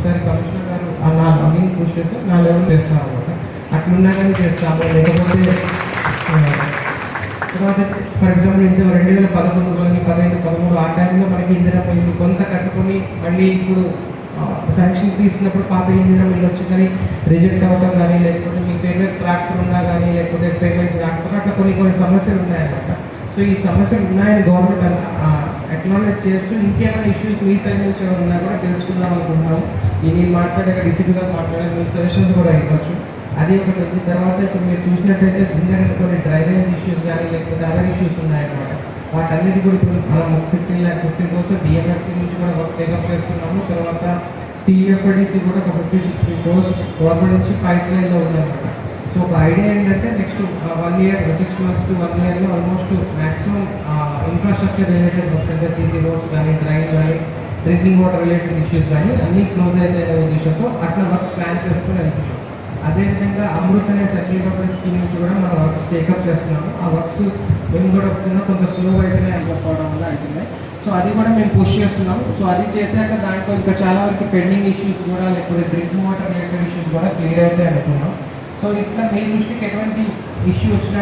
ఒకసారి కమిషనర్ గారు నా లాగిన్ పుష్ చేస్తే నా లెవెల్ చేస్తాను అనమాట. అట్లున్నా కానీ చేస్తాము. లేకపోతే తర్వాత ఫర్ ఎగ్జాంపుల్ 2011 కానీ 13 ఆ టైంలో మనకి ఇందిరా ఇల్లు కొంత కట్టుకొని మళ్ళీ ఇప్పుడు శాంక్షన్ తీసుకున్నప్పుడు పాత ఇందిరా ఇల్లు వచ్చిందని రిజెక్ట్ అవ్వడం కానీ, లేకపోతే మీ పేమెంట్ ట్రాక్టర్ ఉన్నా కానీ, లేకపోతే పేమెంట్స్ రాకపోతే అట్లా కొన్ని సమస్యలు ఉన్నాయన్నమాట. సో ఈ సమస్యలు ఉన్నాయని గవర్నమెంట్ అక్నాలెడ్జ్ చేస్తూ ఇంకేమైనా ఇష్యూస్ మీ సైడ్ నుంచి ఉన్నా కూడా తెలుసుకుందాం అనుకుంటున్నాము. నేను మాట్లాడే డిసిపి గారు మాట్లాడే మీ సజెషన్స్ కూడా ఇవ్వచ్చు. అది ఒకటి ఉంది. తర్వాత ఇప్పుడు మీరు చూసినట్టయితే ఇందిరా కొన్ని డ్రైనేజ్ ఇష్యూస్ కానీ లేకపోతే అదర్ ఇష్యూస్ ఉన్నాయన్నమాట. వాటన్నిటి కూడా ఇప్పుడు మనం 15 crores డిఎంఎఫ్టీ నుంచి కూడా వర్క్ టేకప్ చేస్తున్నాము. తర్వాత టీఎఫ్ఐడిసి కూడా ఒక 50-60 crores గవర్నమెంట్ నుంచి పైప్ లైన్లో ఉందన్నమాట. సో ఒక ఐడియా ఏంటంటే నెక్స్ట్ 1 year 6 months to 1 yearలో almost maximum infrastructure related works అంటే సీసీ రోడ్స్ కానీ, డ్రైన్ కానీ, డ్రింకింగ్ వాటర్ రిలేటెడ్ ఇష్యూస్ కానీ అన్నీ క్లోజ్ అయితే ఉద్దేశంతో అట్లా వర్క్ ప్లాన్ చేసుకుని వెళ్తున్నాం. అదేవిధంగా అమృత్ అనే సెంట్రల్ గవర్నమెంట్ స్కీమ్ నుంచి కూడా మనం వర్క్స్ టేకప్ చేస్తున్నాము. ఆ వర్క్స్ మేము కూడా కొంత స్లోగా అయితేనే అయిపోవడం వల్ల అవుతున్నాయి. సో అది కూడా మేము పుష్ చేస్తున్నాము. సో అది చేశాక దాంట్లో ఇంకా చాలా వరకు పెండింగ్ ఇష్యూస్ కూడా లేకపోతే డ్రింకింగ్ వాటర్ రిలేటెడ్ ఇష్యూస్ కూడా క్లియర్ అయితే అనుకున్నాం. సో ఇట్లా మీ దృష్టికి ఎటువంటి ఇష్యూ వచ్చినా